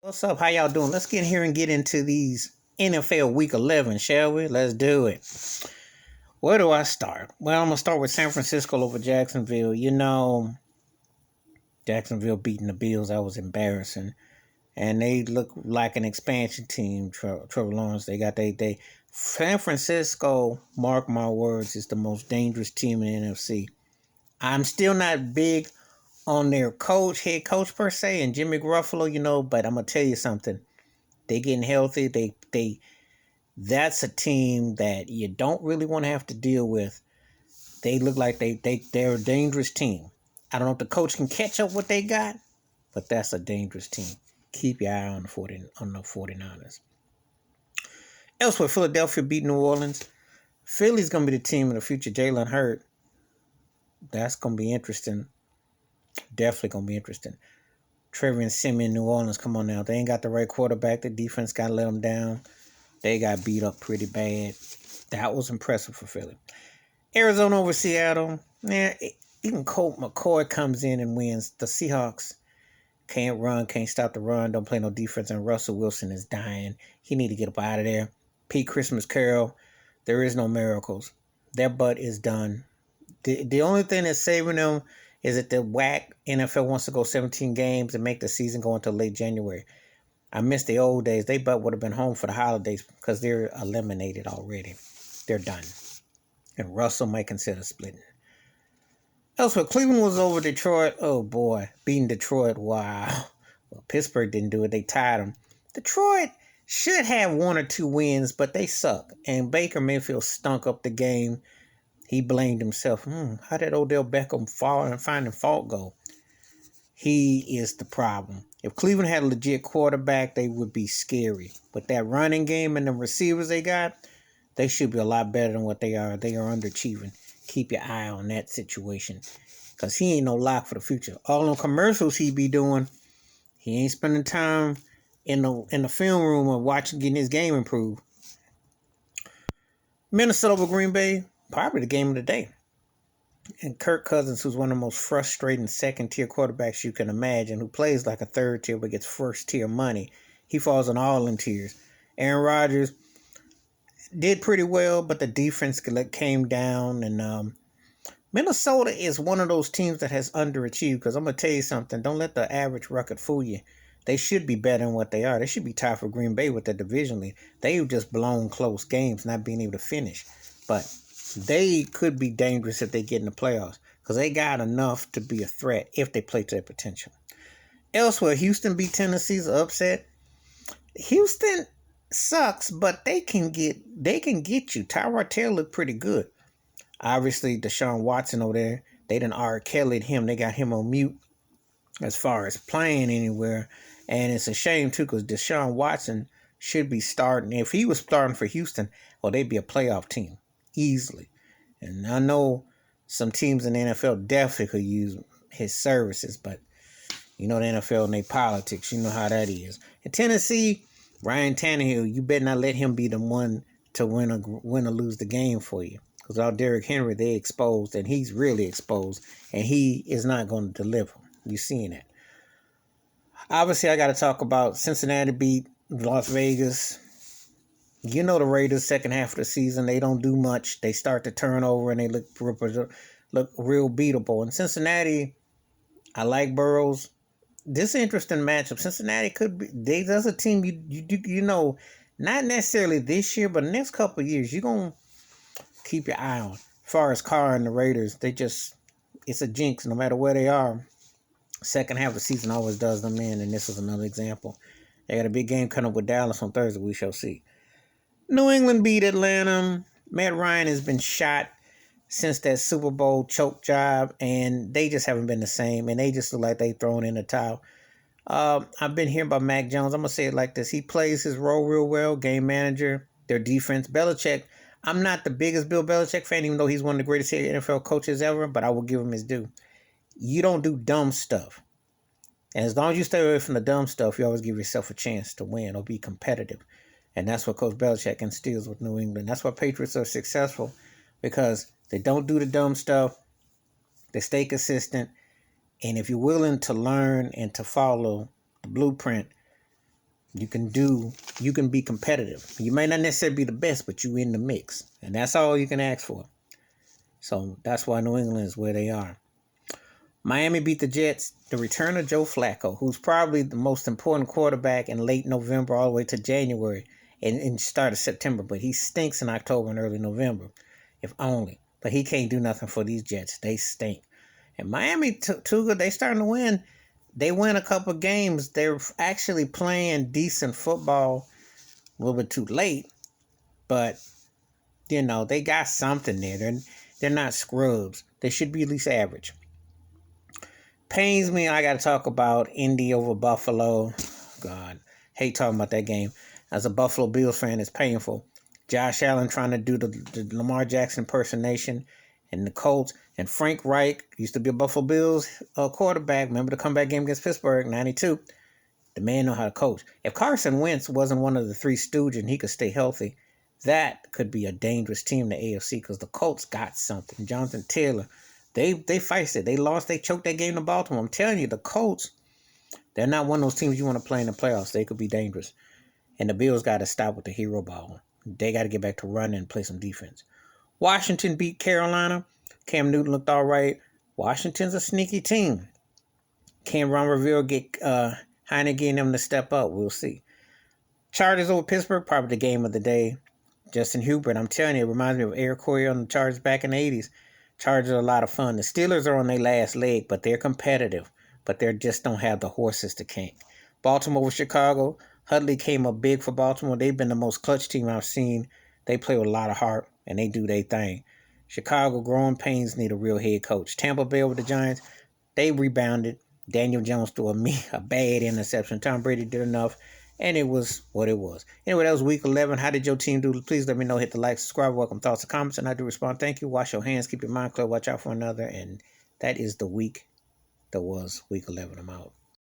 What's up? How y'all doing? Let's get here and get into these NFL Week 11, shall we? Let's do it. Where do I start? Well, I'm going to start with San Francisco over Jacksonville. Jacksonville beating the Bills, that was embarrassing. And they look like an expansion team, Trevor Lawrence. San Francisco, mark my words, is the most dangerous team in the NFC. I'm still not big on their head coach per se, and Jimmy Garoppolo, but I'm going to tell you something. They getting healthy. That's a team that you don't really want to have to deal with. They look like they're a dangerous team. I don't know if the coach can catch up what they got, but that's a dangerous team. Keep your eye on the 49ers. Elsewhere, Philadelphia beat New Orleans. Philly's gonna be the team of the future. Jalen Hurts. That's gonna be interesting. Definitely gonna be interesting. Trevor and Simeon, New Orleans. Come on now, they ain't got the right quarterback. The defense gotta let them down. They got beat up pretty bad. That was impressive for Philly. Arizona over Seattle. Yeah, even Colt McCoy comes in and wins. The Seahawks can't stop the run, don't play no defense, and Russell Wilson is dying. He need to get up out of there. Pete Christmas Carroll, there is no miracles. Their butt is done. The only thing that's saving them is that the whack NFL wants to go 17 games and make the season go until late January. I miss the old days. They butt would have been home for the holidays because they're eliminated already. They're done. And Russell might consider splitting. Elsewhere, Cleveland was over Detroit. Oh boy, beating Detroit. Wow. Well, Pittsburgh didn't do it. They tied them. Detroit should have one or two wins, but they suck. And Baker Mayfield stunk up the game. He blamed himself. How did Odell Beckham fall and find fault go? He is the problem. If Cleveland had a legit quarterback, they would be scary. But that running game and the receivers they got, they should be a lot better than what they are. They are underachieving. Keep your eye on that situation. Because he ain't no lock for the future. All the commercials he be doing, he ain't spending time in the film room or getting his game improved. Minnesota over Green Bay, probably the game of the day. And Kirk Cousins, who's one of the most frustrating second-tier quarterbacks you can imagine, who plays like a third tier but gets first-tier money, he falls on all them tiers. Aaron Rodgers did pretty well, but the defense came down. And Minnesota is one of those teams that has underachieved. Because I'm going to tell you something. Don't let the average record fool you. They should be better than what they are. They should be tied for Green Bay with the division lead. They've just blown close games, not being able to finish. But they could be dangerous if they get in the playoffs because they got enough to be a threat if they play to their potential. Elsewhere, Houston beat Tennessee's upset. Houston sucks, but they can get you. Tyrod Taylor looked pretty good. Obviously, Deshaun Watson over there, they done R. Kelly'd him. They got him on mute as far as playing anywhere. And it's a shame, too, because Deshaun Watson should be starting. If he was starting for Houston, well, they'd be a playoff team easily. And I know some teams in the NFL definitely could use his services, but you know the NFL and their politics. You know how that is. In Tennessee, Ryan Tannehill, you better not let him be the one to win or lose the game for you. Because without Derrick Henry, they exposed, and he's really exposed, and he is not going to deliver. You're seeing that. Obviously, I got to talk about Cincinnati beat Las Vegas. You know the Raiders second half of the season, they don't do much. They start to turn over and they look real beatable. In Cincinnati, I like Burrows. This is an interesting matchup. Cincinnati could be. That's a team you know, not necessarily this year, but the next couple of years, you're gonna keep your eye on. As far as Carr and the Raiders, it's a jinx no matter where they are. Second half of the season always does them in, and this is another example. They got a big game coming up with Dallas on Thursday. We shall see. New England beat Atlanta. Matt Ryan has been shot since that Super Bowl choke job, and they just haven't been the same, and they just look like they've thrown in the towel. I've been hearing about Mac Jones. I'm going to say it like this. He plays his role real well, game manager, their defense. Belichick, I'm not the biggest Bill Belichick fan, even though he's one of the greatest NFL coaches ever, but I will give him his due. You don't do dumb stuff. And as long as you stay away from the dumb stuff, you always give yourself a chance to win or be competitive. And that's what Coach Belichick instills with New England. That's why Patriots are successful, because they don't do the dumb stuff. They stay consistent. And if you're willing to learn and to follow the blueprint, You can be competitive. You may not necessarily be the best, but you in the mix. And that's all you can ask for. So that's why New England is where they are. Miami beat the Jets. The return of Joe Flacco, who's probably the most important quarterback in late November all the way to January and start of September. But he stinks in October and early November, if only. But he can't do nothing for these Jets. They stink. And Miami, too good. They starting to win. They win a couple games. They're actually playing decent football. A little bit too late. But, they got something there. They're not scrubs. They should be at least average. Pains me, I got to talk about Indy over Buffalo. God, hate talking about that game. As a Buffalo Bills fan, it's painful. Josh Allen trying to do the Lamar Jackson impersonation, and the Colts. And Frank Reich used to be a Buffalo Bills quarterback. Remember the comeback game against Pittsburgh, 92? The man know how to coach. If Carson Wentz wasn't one of the three stooges and he could stay healthy, that could be a dangerous team in the AFC because the Colts got something. Jonathan Taylor. They faced it. They lost. They choked that game to Baltimore. I'm telling you, the Colts, they're not one of those teams you want to play in the playoffs. They could be dangerous. And the Bills got to stop with the hero ball. They got to get back to running and play some defense. Washington beat Carolina. Cam Newton looked all right. Washington's a sneaky team. Can Ron Rivera get Heineke and them to step up? We'll see. Chargers over Pittsburgh, probably the game of the day. Justin Herbert, I'm telling you, it reminds me of Eric Coyer on the Chargers back in the 80s. Chargers are a lot of fun. The Steelers are on their last leg, but they're competitive. But they just don't have the horses to cank. Baltimore with Chicago. Hudley came up big for Baltimore. They've been the most clutch team I've seen. They play with a lot of heart, and they do their thing. Chicago, growing pains, need a real head coach. Tampa Bay with the Giants. They rebounded. Daniel Jones threw a bad interception. Tom Brady did enough, and it was what it was. Anyway, that was week 11. How did your team do? Please let me know. Hit the like, subscribe, welcome thoughts and comments, and I do respond. Thank you. Wash your hands. Keep your mind clear. Watch out for another. And that is the week that was week 11. I'm out.